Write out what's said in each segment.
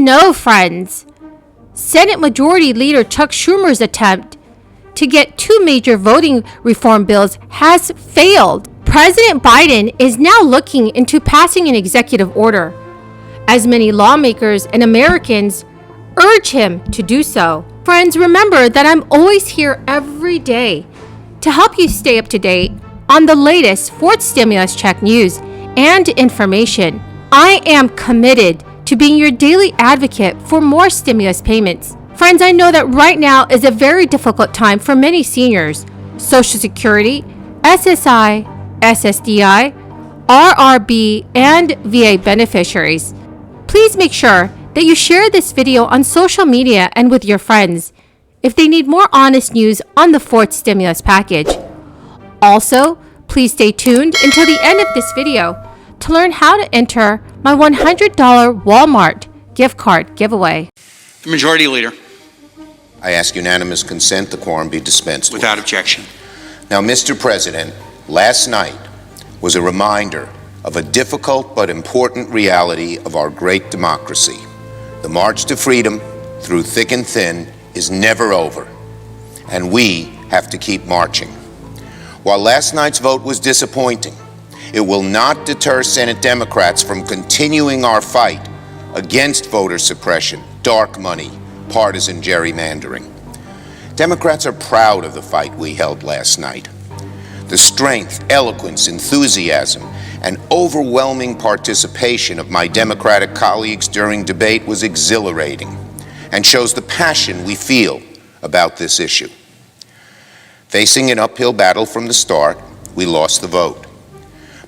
no, friends. Senate Majority Leader Chuck Schumer's attempt to get two major voting reform bills has failed. President Biden is now looking into passing an executive order, as many lawmakers and Americans urge him to do so. Friends, remember that I'm always here every day to help you stay up to date on the latest fourth stimulus check news and information. I am committed to being your daily advocate for more stimulus payments. Friends, I know that right now is a very difficult time for many seniors, Social Security, SSI, Sddi, RRB, and VA beneficiaries. Please make sure that you share this video on social media and with your friends if they need more honest news on the fourth stimulus package. Also, please stay tuned until the end of this video to learn how to enter my $100 Walmart gift card giveaway. The Majority Leader. I ask unanimous consent the quorum be dispensed Without objection. Now, Mr. President, last night was a reminder of a difficult but important reality of our great democracy. The march to freedom, through thick and thin, is never over, and we have to keep marching. While last night's vote was disappointing, it will not deter Senate Democrats from continuing our fight against voter suppression, dark money, partisan gerrymandering. Democrats are proud of the fight we held last night. The strength, eloquence, enthusiasm, and overwhelming participation of my Democratic colleagues during debate was exhilarating and shows the passion we feel about this issue. Facing an uphill battle from the start, we lost the vote.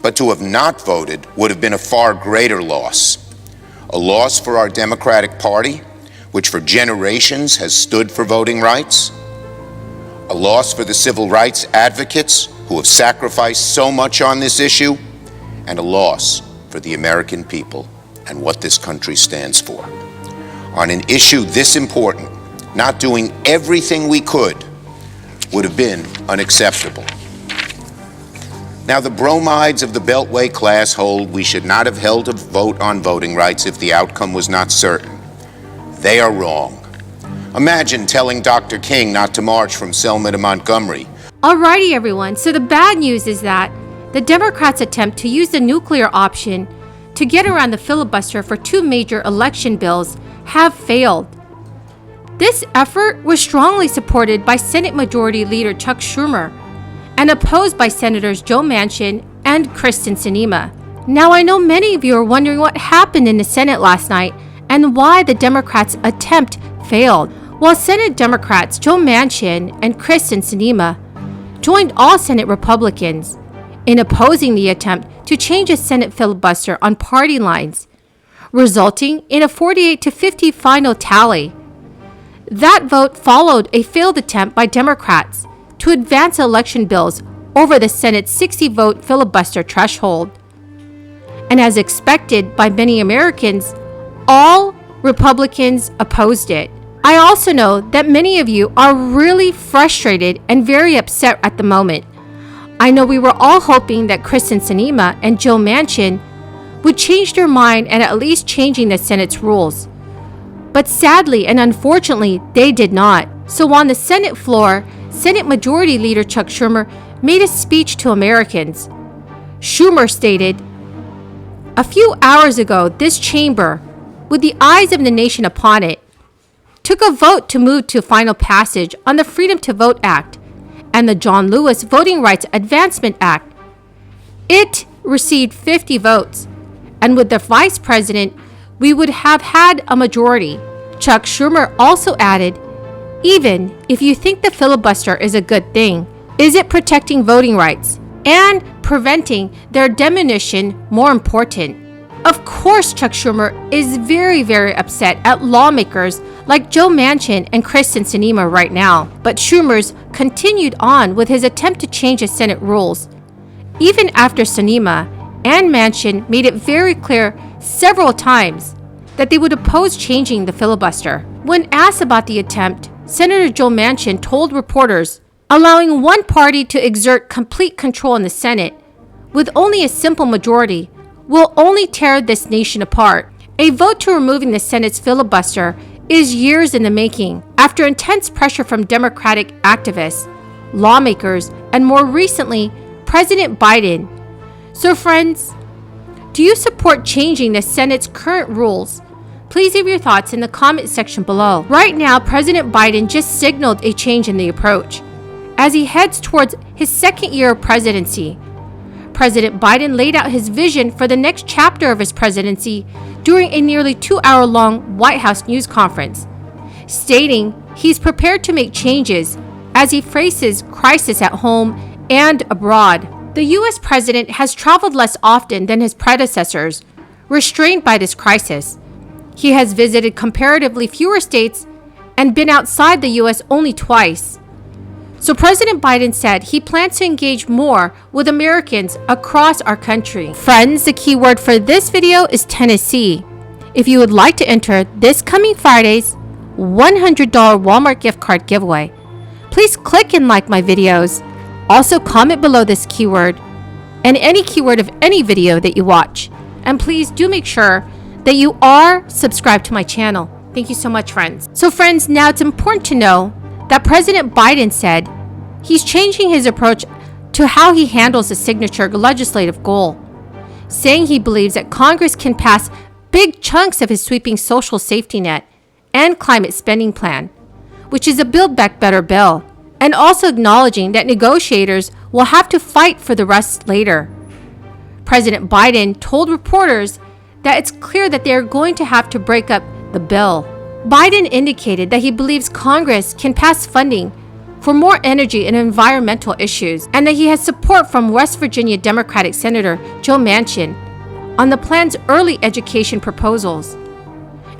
But to have not voted would have been a far greater loss. A loss for our Democratic Party, which for generations has stood for voting rights. A loss for the civil rights advocates who have sacrificed so much on this issue. And a loss for the American people and what this country stands for. On an issue this important, not doing everything we could would have been unacceptable. Now, the bromides of the Beltway class hold we should not have held a vote on voting rights if the outcome was not certain. They are wrong. Imagine telling Dr. King not to march from Selma to Montgomery. Alrighty, everyone. So the bad news is that the Democrats' attempt to use the nuclear option to get around the filibuster for two major election bills have failed. This effort was strongly supported by Senate Majority Leader Chuck Schumer and opposed by Senators Joe Manchin and Kyrsten Sinema. Now, I know many of you are wondering what happened in the Senate last night and why the Democrats' attempt failed. Well, Senate Democrats Joe Manchin and Kyrsten Sinema joined all Senate Republicans in opposing the attempt to change a Senate filibuster on party lines, resulting in a 48-50 final tally. That vote followed a failed attempt by Democrats to advance election bills over the Senate's 60-vote filibuster threshold. And as expected by many Americans, all Republicans opposed it. I also know that many of you are really frustrated and very upset at the moment. I know we were all hoping that Kyrsten Sinema and Joe Manchin would change their mind and at least changing the Senate's rules. But sadly and unfortunately, they did not. So on the Senate floor, Senate Majority Leader Chuck Schumer made a speech to Americans. Schumer stated, "A few hours ago, this chamber, with the eyes of the nation upon it, took a vote to move to final passage on the Freedom to Vote Act and the John Lewis Voting Rights Advancement Act. It received 50 votes, and with the vice president, we would have had a majority." Chuck Schumer also added, "Even if you think the filibuster is a good thing, is it protecting voting rights and preventing their diminution more important?" Of course, Chuck Schumer is very, very upset at lawmakers like Joe Manchin and Kyrsten Sinema right now. But Schumer's continued on with his attempt to change the Senate rules, even after Sinema and Manchin made it very clear several times that they would oppose changing the filibuster. When asked about the attempt, Senator Joe Manchin told reporters, "Allowing one party to exert complete control in the Senate with only a simple majority will only tear this nation apart, A vote to removing the Senate's filibuster is years in the making after intense pressure from Democratic activists, lawmakers, and more recently, President Biden. So friends, do you support changing the Senate's current rules? Please leave your thoughts in the comment section below. Right now, President Biden just signaled a change in the approach as he heads towards his second year of presidency. President Biden laid out his vision for the next chapter of his presidency during a nearly 2-hour-long White House news conference, stating he's prepared to make changes as he faces crisis at home and abroad. The U.S. president has traveled less often than his predecessors, restrained by this crisis. He has visited comparatively fewer states and been outside the U.S. only twice. So President Biden said he plans to engage more with Americans across our country. Friends, the keyword for this video is Tennessee. If you would like to enter this coming Friday's $100 Walmart gift card giveaway, please click and like my videos. Also comment below this keyword and any keyword of any video that you watch. And please do make sure that you are subscribed to my channel. Thank you so much, friends. So friends, now it's important to know that President Biden said he's changing his approach to how he handles the signature legislative goal, saying he believes that Congress can pass big chunks of his sweeping social safety net and climate spending plan, which is a Build Back Better bill, and also acknowledging that negotiators will have to fight for the rest later. President Biden told reporters that it's clear that they are going to have to break up the bill. Biden indicated that he believes Congress can pass funding for more energy and environmental issues, and that he has support from West Virginia Democratic Senator Joe Manchin on the plan's early education proposals.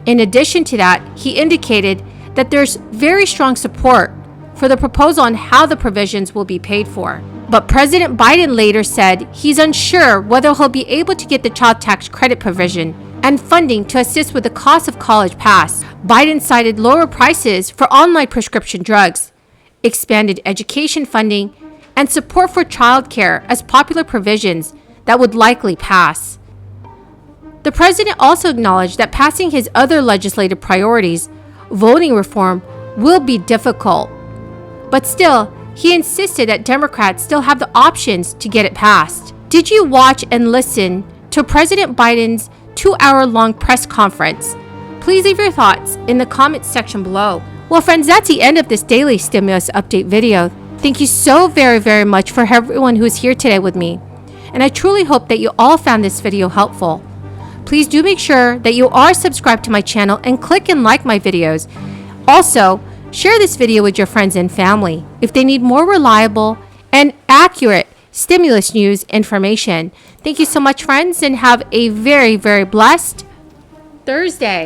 In addition to that, he indicated that there's very strong support for the proposal on how the provisions will be paid for. But President Biden later said he's unsure whether he'll be able to get the child tax credit provision and funding to assist with the cost of college passed. Biden cited lower prices for online prescription drugs, expanded education funding, and support for childcare as popular provisions that would likely pass. The president also acknowledged that passing his other legislative priorities, voting reform, will be difficult. But still, he insisted that Democrats still have the options to get it passed. Did you watch and listen to President Biden's 2-hour-long press conference? Please leave your thoughts in the comments section below. Well, friends, that's the end of this daily stimulus update video. Thank you so very much for everyone who is here today with me. And I truly hope that you all found this video helpful. Please do make sure that you are subscribed to my channel and click and like my videos. Also, share this video with your friends and family if they need more reliable and accurate stimulus news information. Thank you so much, friends, and have a very blessed Thursday.